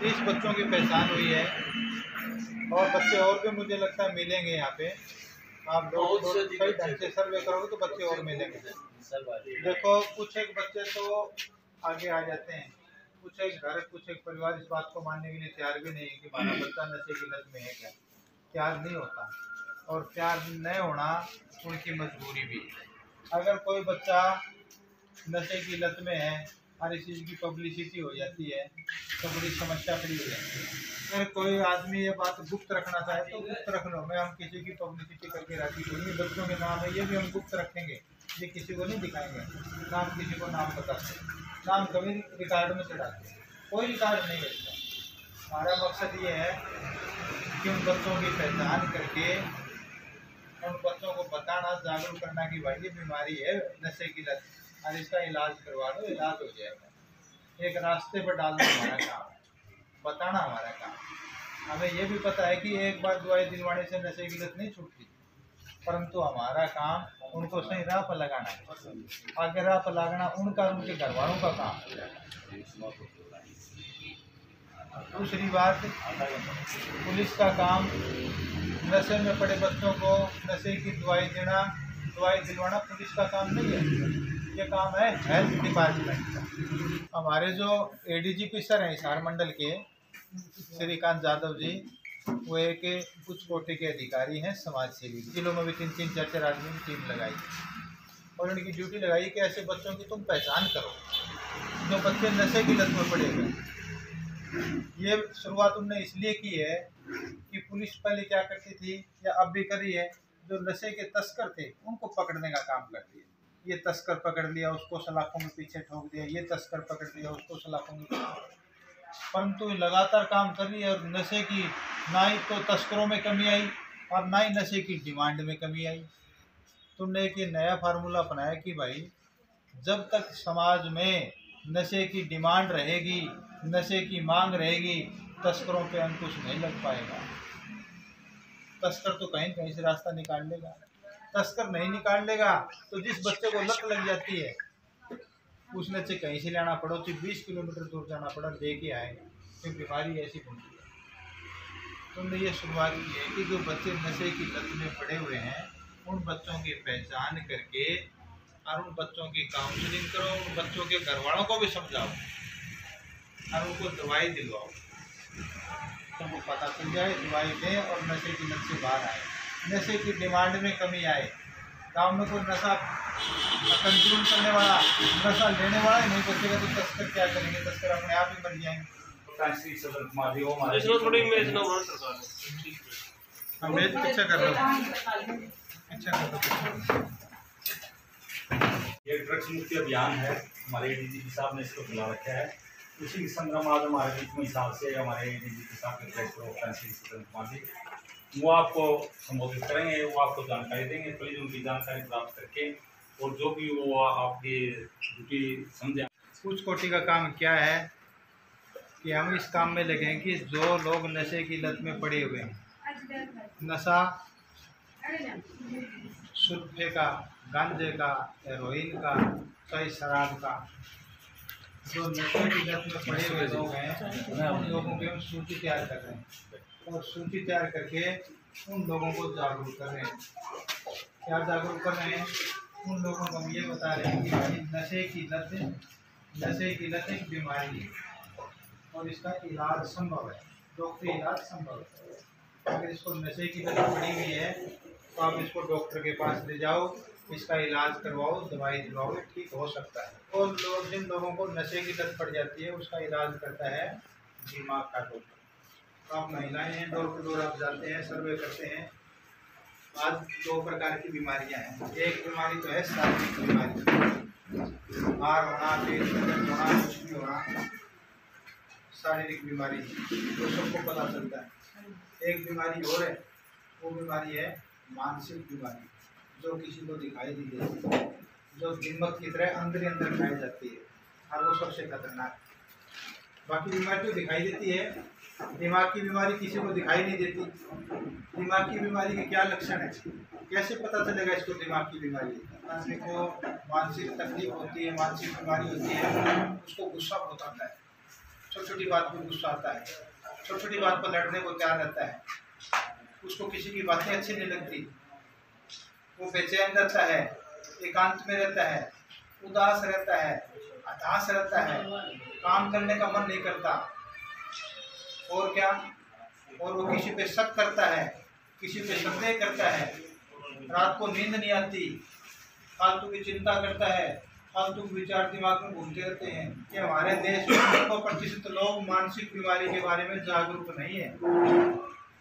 30 बच्चों की पहचान हुई है और बच्चे और भी मुझे लगता है मिलेंगे यहाँ पे। आप लोग सही ढंग से सर्वे करोगे तो बच्चे और मिलेंगे। देखो कुछ एक बच्चे तो आगे आ जाते हैं, कुछ एक घर कुछ एक परिवार इस बात को मानने के लिए तैयार भी नहीं है कि हमारा बच्चा नशे की लत में है क्या। तैयार नहीं होता और तैयार न होना उनकी मजबूरी भी है। अगर कोई बच्चा नशे की लत में है और इस चीज़ की पब्लिसिटी हो जाती है तो बड़ी समस्या खड़ी हो जाती है। अगर कोई आदमी ये बात गुप्त रखना चाहे तो गुप्त रख लो, मैं हम किसी की पब्लिसिटी करके राजी नहीं। ये बच्चों के नाम है, ये भी हम गुप्त रखेंगे, ये किसी को नहीं दिखाएंगे। नाम किसी को नाम बताते, नाम कभी रिकॉर्ड में चढ़ाते, कोई रिकॉर्ड नहीं रहता। हमारा मकसद ये है कि उन बच्चों की पहचान करके उन बच्चों को बताना, जागरूक करना कि भाई ये बीमारी है नशे की लत और इसका इलाज करवा दो, इलाज हो जाएगा। एक रास्ते पर डालना हमारा काम है, बताना हमारा काम। हमें ये भी पता है कि एक बार दवाई दिलवाने से नशे की लत नहीं छूटती, परंतु हमारा काम उनको सही राह पर लगाना है। आगे राह पर लगाना उनका, उनके घर वालों का काम है। दूसरी बात, पुलिस का काम नशे में पड़े बच्चों को नशे की दवाई देना, दवाई दिलवाना पुलिस का काम नहीं है, ये काम है हेल्थ डिपार्टमेंट का। हमारे जो एडीजीपी सर हैं हिसार मंडल के, श्रीकांत यादव जी, वो एक उच्च कोटि के अधिकारी हैं, समाज सेवी। जिलों में भी 3-3, 4-4 आदमी की टीम लगाई और उनकी ड्यूटी लगाई कि ऐसे बच्चों की तुम पहचान करो जो बच्चे नशे की लत में पड़े हुए। ये शुरुआत उनने इसलिए की है कि पुलिस पहले क्या करती थी या अब भी कर रही है, जो नशे के तस्कर थे उनको पकड़ने का काम करती है। ये तस्कर पकड़ लिया, उसको सलाखों में पीछे ठोक दिया, ये तस्कर पकड़ लिया, उसको सलाखों में पीछे। परंतु लगातार काम कर रही है और नशे की ना ही तो तस्करों में कमी आई और ना ही नशे की डिमांड में कमी आई। तुमने एक ये नया फार्मूला अपनाया कि भाई जब तक समाज में नशे की डिमांड रहेगी, नशे की मांग रहेगी, तस्करों पे अंकुश नहीं लग पाएगा। तस्कर तो कहीं कहीं से रास्ता निकाल लेगा। तस्कर नहीं निकाल लेगा तो जिस बच्चे को लत लग जाती है उसने से कहीं से लाना पड़ो, तो 20 किलोमीटर दूर जाना पड़ा, लेके आएगा, क्योंकि बीमारी ऐसी बनती है। तुमने ये शुरुआत की है कि जो बच्चे नशे की लत में पड़े हुए हैं उन बच्चों की पहचान करके और उन बच्चों की काउंसलिंग करो, उन बच्चों के घर वालों को भी समझाओ और उनको दवाई दिलवाओ, उनको पता चल जाए, दवाई दें और नशे की लत से बाहर आए, नशे की डिमांड में कमी आए। गाँव में कोई नशा कंज्यूम करने वाला, नशा लेने वाला ही नहीं बचेगा तो तस्कर क्या करेंगे? तस्कर अपने आप ही मर जाएंगे। पीछे कर लो, पीछे कर लो। ये ड्रग्स मुक्ति अभियान है, हमारे डीजीपी साहब ने इसको चला रखा है। उसी संग्राम आज हमारे बीच में हिसाब से हमारे डीजीपी साहब के प्रेस वो आपको संबोधित करेंगे, वो आपको जानकारी देंगे। प्लीज उनकी जानकारी प्राप्त करके और जो भी वो आपकी ड्यूटी समझें। उच्च कोटि का काम क्या है कि हम इस काम में लगे हैं कि जो लोग नशे की लत में पड़े हुए हैं, नशा सुल्फे का, गांजे का, हेरोइन का, चाहे शराब का, जो नशे की लत में पड़े हुए लोग हैं उन लोगों की हम सूची तैयार कर रहे हैं और सूची तैयार करके उन लोगों को जागरूक कर रहे हैं। क्या जागरूक कर रहे हैं? उन लोगों को हम ये बता रहे हैं कि भाई नशे की लत एक बीमारी है और इसका इलाज संभव है, डॉक्टरी इलाज संभव है। अगर इसको नशे की लत पड़ी हुई है तो आप इसको डॉक्टर के पास ले जाओ, इसका इलाज करवाओ, दवाई दिलवाओ, ठीक हो सकता है। और जिन लोगों को नशे की लत पड़ जाती है उसका इलाज करता है दिमाग का डॉक्टर। तो आप महिलाएं हैं, डोर टू डोर आप जाते हैं, सर्वे करते हैं। आज 2 प्रकार की बीमारियां हैं। एक बीमारी तो है शारीरिक बीमारी, हार होना, पेट दर्द होना, कुछ भी होना, शारीरिक बीमारी तो सबको पता चलता है। एक बीमारी और है, वो बीमारी है मानसिक बीमारी, जो किसी को दिखाई नहीं देती, जो दिमाग की तरह अंदर ही अंदर खाई जाती है और वो सबसे खतरनाक। बाकी बीमारी तो दिखाई देती है, दिमाग की बीमारी किसी को दिखाई नहीं देती। दिमाग की बीमारी के क्या लक्षण है, कैसे पता चलेगा इसको दिमाग की बीमारी? आदमी को मानसिक तकलीफ होती है, मानसिक बीमारी होती है, उसको गुस्सा बहुत आता है, छोटी छोटी बात पर गुस्सा आता है, छोटी छोटी बात पर लड़ने को तैयार रहता है, उसको किसी की बातें अच्छी नहीं लगती, वो बेचैन रहता है, एकांत में रहता है, उदास रहता है, हताश रहता है, काम करने का मन नहीं करता, और क्या, और वो किसी पे शक करता है, किसी पे संदेह करता है, रात को नींद नहीं आती, फालतू की चिंता करता है, फालतू के विचार दिमाग में घूमते रहते हैं। कि हमारे देश में 90% लोग मानसिक बीमारी के बारे में जागरूक नहीं है।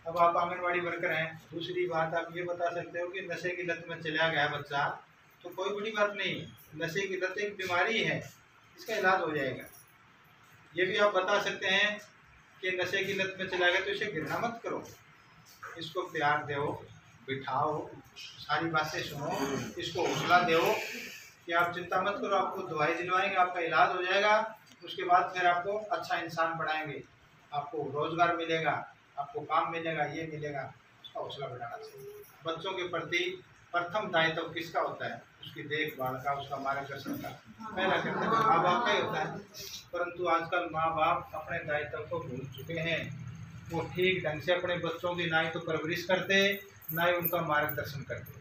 अब आप आंगनवाड़ी वर्कर हैं, दूसरी बात आप ये बता सकते हो कि नशे की लत में चला गया बच्चा, तो कोई बड़ी बात नहीं, नशे की लत एक बीमारी है, इसका इलाज हो जाएगा। ये भी आप बता सकते हैं कि नशे की लत में चला गया तो इसे घृणा मत करो, इसको प्यार दो, बिठाओ, सारी बातें सुनो, इसको हौसला दो कि आप चिंता मत करो, आपको दवाई दिलवाएंगे, आपका इलाज हो जाएगा, उसके बाद फिर आपको अच्छा इंसान बनाएंगे, आपको रोजगार मिलेगा, आपको काम मिलेगा, ये मिलेगा, उसका हौसला बढ़ाना चाहिए। बच्चों के प्रति प्रथम दायित्व किसका होता है? उसकी देखभाल का, उसका मार्गदर्शन का पहला कर्तव्य माँ बाप का ही होता है। परंतु आजकल माँ बाप अपने दायित्व को भूल चुके हैं, वो ठीक ढंग से अपने बच्चों की ना ही तो परवरिश करते, ना ही उनका मार्गदर्शन करते।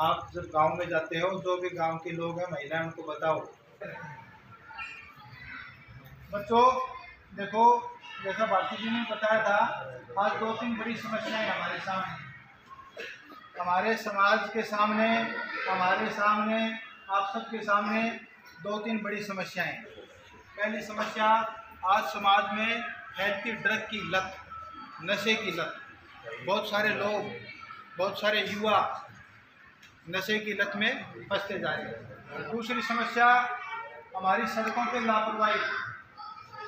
आप जब गांव में जाते हो, जो भी गांव के लोग हैं, महिलाएं, उनको बताओ, बच्चों देखो, जैसा भारती जी ने बताया था, आज 2-3 बड़ी समस्याएं हमारे सामने, हमारे समाज के सामने, हमारे सामने, आप सबके सामने 2-3 बड़ी समस्याएं। पहली समस्या, आज समाज में फैलती ड्रग की लत, नशे की लत, बहुत सारे लोग, बहुत सारे युवा नशे की लत में फंसते जा रहे हैं। दूसरी समस्या, हमारी सड़कों पे लापरवाही,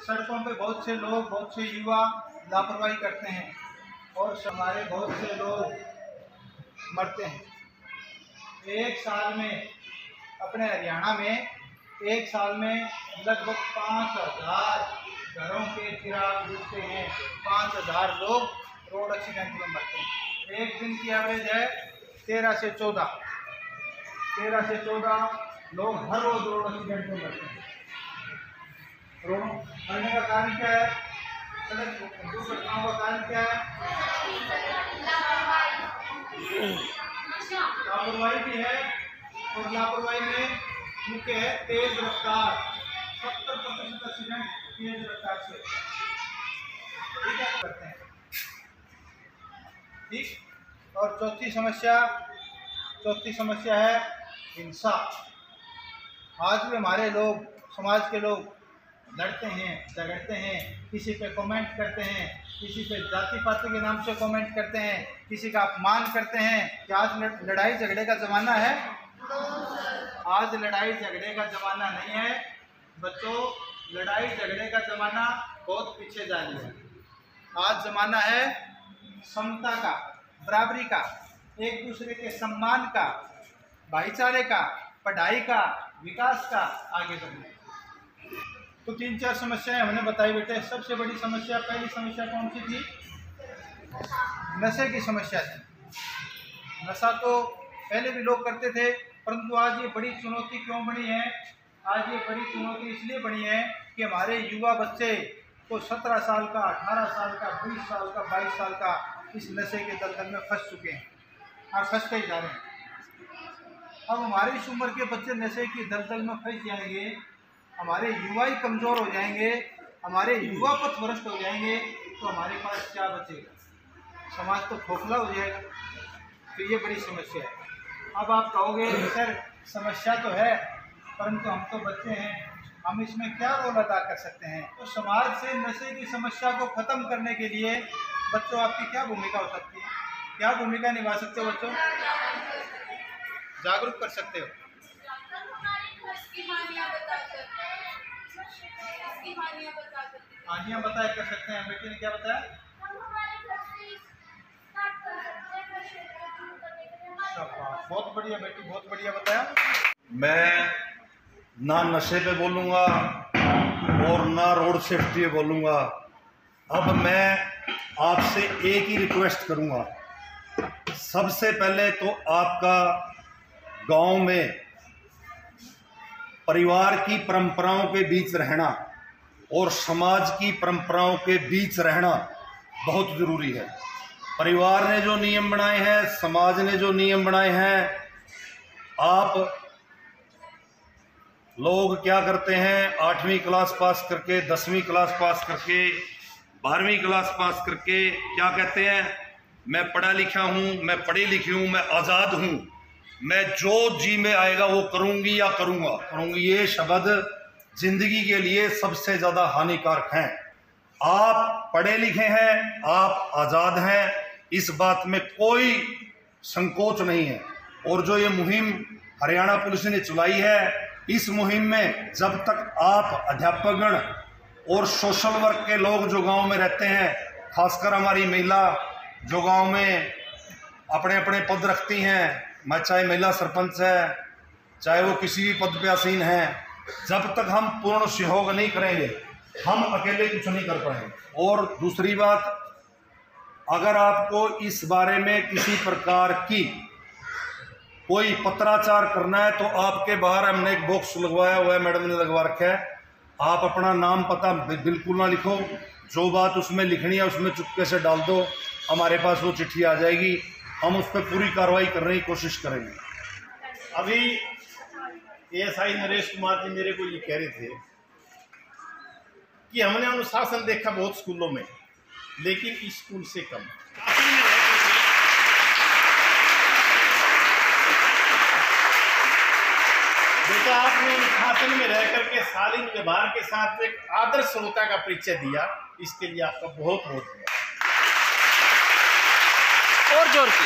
सड़कों पे बहुत से लोग, बहुत से युवा लापरवाही करते हैं और हमारे बहुत से लोग मरते हैं। एक साल में अपने हरियाणा में एक साल में लगभग 5000 घरों के चिराग बुझते हैं, 5000 लोग रोड एक्सीडेंट में मरते हैं। एक दिन की एवरेज है 13 से 14 लोग हर रोज रोड एक्सीडेंट में मरते हैं। रोड मरने का कारण क्या है? सड़क दुर्घटनाओं का कारण क्या है? लापरवाही भी है, और लापरवाही में मुख्य है तेज रफ्तार। 70% एक्सीडेंट तेज रफ्तार से करते हैं। ठीक। और चौथी समस्या है हिंसा। आज भी हमारे लोग, समाज के लोग लड़ते हैं, झगड़ते हैं, किसी पे कमेंट करते हैं, किसी पे जाति पाति के नाम से कमेंट करते हैं, किसी का अपमान करते हैं। क्या आज लड़ाई झगड़े का ज़माना है? आज लड़ाई झगड़े का ज़माना नहीं है बच्चों, लड़ाई झगड़े का ज़माना बहुत पीछे जा रही है। आज ज़माना है समता का, बराबरी का, एक दूसरे के सम्मान का, भाईचारे का, पढ़ाई का, विकास का, आगे बढ़ने। तो 3-4 समस्याएं हमने बताई बेटे। सबसे बड़ी समस्या, पहली समस्या कौन सी थी? नशे की समस्या थी। नशा तो पहले भी लोग करते थे, परंतु आज ये बड़ी चुनौती क्यों बनी है? आज ये बड़ी चुनौती इसलिए बनी है कि हमारे युवा बच्चे तो 17 साल का, 18 साल का, 20 साल का, 22 साल का इस नशे के दलदल में फंस चुके हैं और फंसते ही जा रहे हैं। अब हमारी इस उम्र के बच्चे नशे की दलदल में फंस जाएंगे, हमारे युवा ही कमज़ोर हो जाएंगे, हमारे युवा पथभ्रष्ट हो जाएंगे, तो हमारे पास क्या बचेगा? समाज तो खोखला हो जाएगा। तो ये बड़ी समस्या है। अब आप कहोगे सर समस्या तो है, परंतु हम तो बच्चे हैं, हम इसमें क्या रोल अदा कर सकते हैं? तो समाज से नशे की समस्या को ख़त्म करने के लिए बच्चों आपकी क्या भूमिका हो सकती है? क्या भूमिका निभा सकते हो बच्चों? जागरूक कर सकते हो। हानियाँ बताया कर सकते हैं। बेटी ने क्या बताया? बहुत बढ़िया बेटी, बहुत बढ़िया बताया। मैं ना नशे पे बोलूँगा और ना रोड सेफ्टी पे बोलूँगा। अब मैं आपसे एक ही रिक्वेस्ट करूँगा। सबसे पहले तो आपका गांव में परिवार की परंपराओं के बीच रहना और समाज की परंपराओं के बीच रहना बहुत ज़रूरी है। परिवार ने जो नियम बनाए हैं, समाज ने जो नियम बनाए हैं, आप लोग क्या करते हैं, 8वीं क्लास पास करके, 10वीं क्लास पास करके, 12वीं क्लास पास करके क्या कहते हैं, मैं पढ़ा लिखा हूँ, मैं पढ़ी लिखी हूँ, मैं आज़ाद हूँ, मैं जो जी में आएगा वो करूँगी या करूँगी। ये शब्द जिंदगी के लिए सबसे ज़्यादा हानिकारक हैं। आप पढ़े लिखे हैं, आप आज़ाद हैं, इस बात में कोई संकोच नहीं है। और जो ये मुहिम हरियाणा पुलिस ने चलाई है, इस मुहिम में जब तक आप अध्यापकगण और सोशल वर्क के लोग जो गांव में रहते हैं, खासकर हमारी महिला जो गांव में अपने अपने पद रखती हैं, मैं चाहे महिला सरपंच है, चाहे वो किसी भी पद पे आसीन है, जब तक हम पूर्ण सहयोग नहीं करेंगे, हम अकेले कुछ नहीं कर पाएंगे। और दूसरी बात, अगर आपको इस बारे में किसी प्रकार की कोई पत्राचार करना है तो आपके बाहर हमने एक बॉक्स लगवाया हुआ है, मैडम ने लगवा रखा है, आप अपना नाम पता बिल्कुल ना लिखो, जो बात उसमें लिखनी है उसमें चुपके से डाल दो, हमारे पास वो चिट्ठी आ जाएगी, हम उस पर पूरी कार्रवाई करने की कोशिश करेंगे। अभी एएसआई नरेश कुमार जी मेरे को ये कह रहे थे कि हमने अनुशासन देखा बहुत स्कूलों में, लेकिन इस स्कूल से कम। बेटा, आपने अनुशासन में रह करके शालीन व्यवहार के साथ एक आदर्श श्रोता का परिचय दिया, इसके लिए आपका बहुत बहुत धन्यवाद। और जोर की